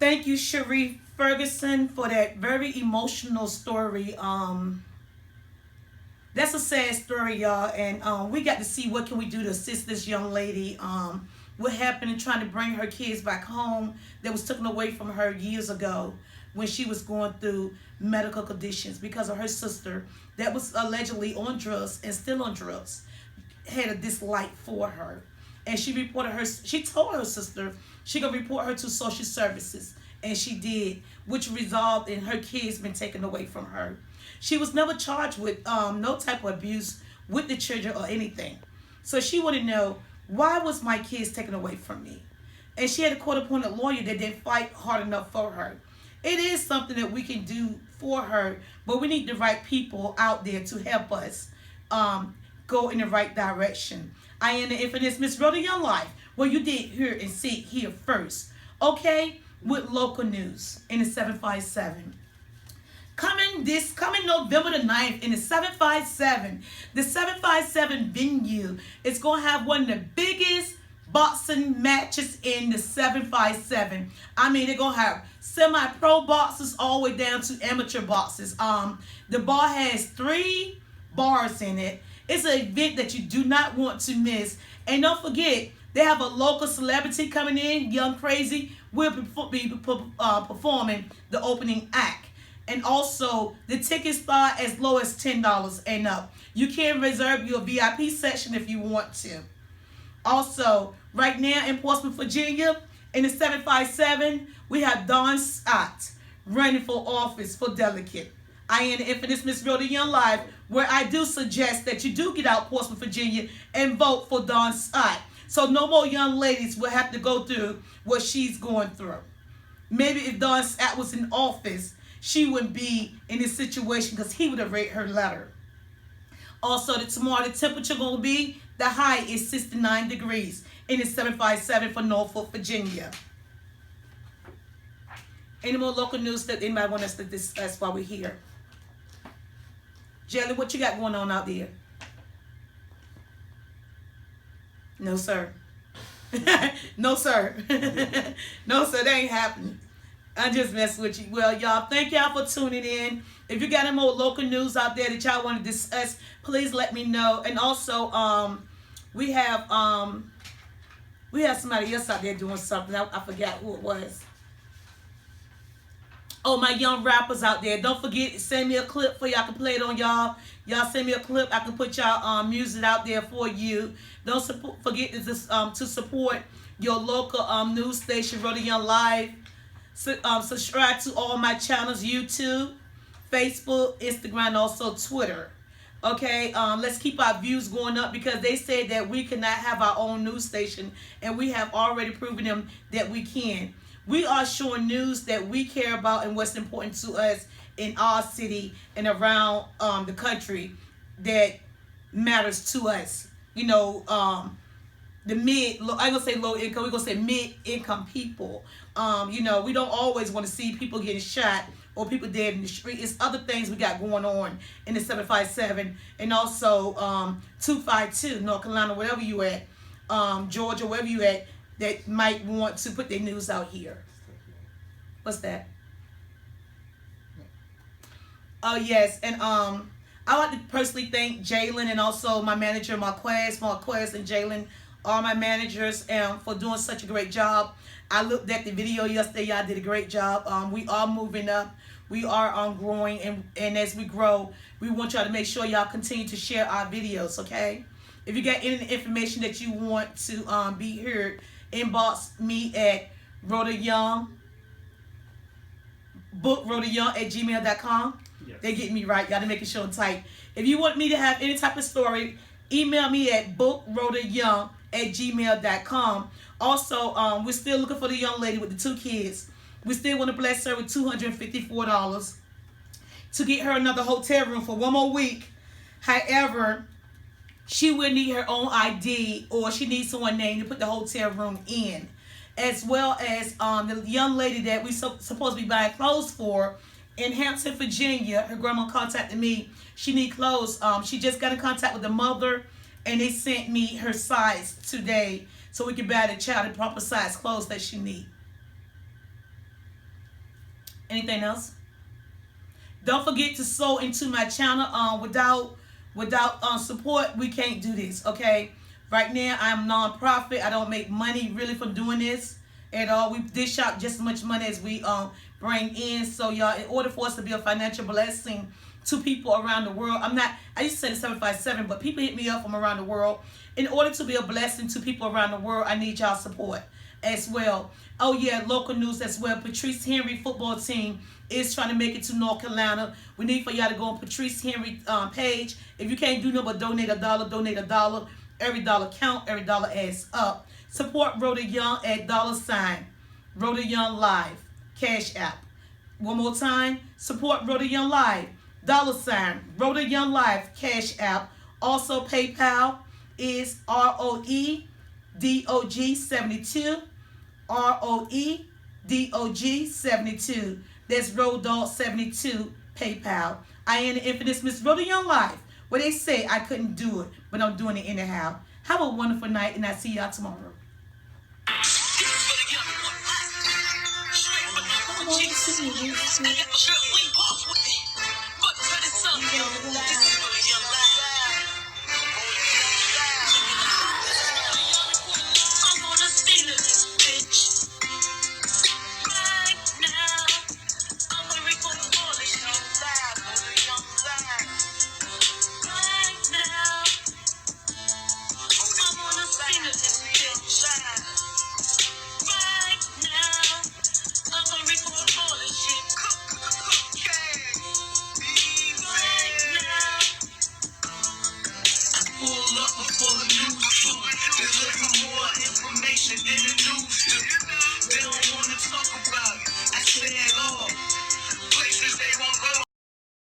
Thank you, Sheree Ferguson, for that very emotional story. That's a sad story, y'all, and we got to see what can we do to assist this young lady. What happened in trying to bring her kids back home that was taken away from her years ago when she was going through medical conditions because of her sister that was allegedly on drugs and still on drugs, had a dislike for her. And she told her sister she gonna report her to social services, and she did, which resulted in her kids been taken away from her. She was never charged with no type of abuse with the children or anything. So she wanted to know, why was my kids taken away from me? And she had a court-appointed lawyer that didn't fight hard enough for her. It is something that we can do for her, but we need the right people out there to help us go in the right direction. I am the infamous Miss Rhoda Young Life, where you did hear and see here first. Okay, with local news in the 757. Coming November the 9th in the 757. The 757 venue is going to have one of the biggest boxing matches in the 757. I mean, they're going to have semi-pro boxers all the way down to amateur boxers. The bar has 3 bars in it. It's an event that you do not want to miss. And don't forget, they have a local celebrity coming in, Young Crazy, will be performing the opening act. And also, the tickets start as low as $10 and up. You can reserve your VIP section if you want to. Also, right now in Portsmouth, Virginia, in the 757, we have Don Scott running for office for delegate. I am the infamous Miss Rhoda Young Live, where I do suggest that you do get out Portsmouth, Virginia, and vote for Don Scott. So no more young ladies will have to go through what she's going through. Maybe if Don Scott was in office, she wouldn't be in this situation because he would have read her letter. Also, tomorrow the temperature going to be, the high is 69 degrees in the 757 for Norfolk, Virginia. Any more local news that anybody want us to discuss while we're here? Jelly, what you got going on out there? No, sir. No, sir. No, sir, that ain't happening. I just mess with you. Well, y'all, thank y'all for tuning in. If you got any more local news out there that y'all want to discuss, please let me know. And also, we have somebody else out there doing something. I forgot who it was. Oh, my young rappers out there. Don't forget, send me a clip for y'all can play it on y'all. Y'all send me a clip. I can put y'all music out there for you. Don't forget to support your local news station, Rhoda Young Live. Subscribe to all my channels, YouTube, Facebook, Instagram, and also Twitter. Okay, let's keep our views going up because they said that we cannot have our own news station, and we have already proven them that we can. We are showing news that we care about and what's important to us in our city and around the country that matters to us. You know, the I ain't gonna say low income, we're gonna say mid-income people. You know, we don't always want to see people getting shot or people dead in the street. It's other things we got going on in the 757 and also 252, North Carolina, wherever you at, Georgia, wherever you at, that might want to put their news out here. What's that? Oh, yes, and I like to personally thank Jalen and also my manager, Marquez and Jalen are my managers for doing such a great job. I looked at the video yesterday. Y'all did a great job. We are moving up. We are growing, and as we grow, we want y'all to make sure y'all continue to share our videos, okay? If you got any information that you want to be heard, inbox me at Rhoda Young, bookRhodaYoung@gmail.com. Yes. They get me right. Y'all to make it show tight. If you want me to have any type of story, email me at bookRhodaYoung@gmail.com. Also, we're still looking for the young lady with the 2 kids. We still want to bless her with $254 to get her another hotel room for 1 more week. However, she will need her own ID or she needs someone named to put the hotel room in. As well as the young lady that we supposed to be buying clothes for in Hampton, Virginia. Her grandma contacted me. She need clothes. She just got in contact with the mother and they sent me her size today so we can buy the child the proper size clothes that she need. Anything else? Don't forget to sow into my channel. Without support, we can't do this. Okay. Right now, I'm non-profit. I don't make money really from doing this at all. We dish out just as much money as we bring in. So y'all, in order for us to be a financial blessing to people around the world, I used to say the 757, but people hit me up from around the world. In order to be a blessing to people around the world, I need y'all support as well. Oh yeah, local news as well. Patrice Henry football team is trying to make it to North Carolina. We need for y'all to go on Patrice Henry page. If you can't do nothing but donate $1, donate $1. Every dollar count, every dollar adds up. Support Rhoda Young at $ Rhoda Young Live, Cash App. One more time, support Rhoda Young Live, $ Rhoda Young Live, Cash App. Also PayPal is ROEDOG72, ROEDOG72. That's Road Dog 72 PayPal. I am the infamous Miss Rhoda Young Live, where they say I couldn't do it, but I'm doing it anyhow. Have a wonderful night, and I'll see y'all tomorrow. Jesus.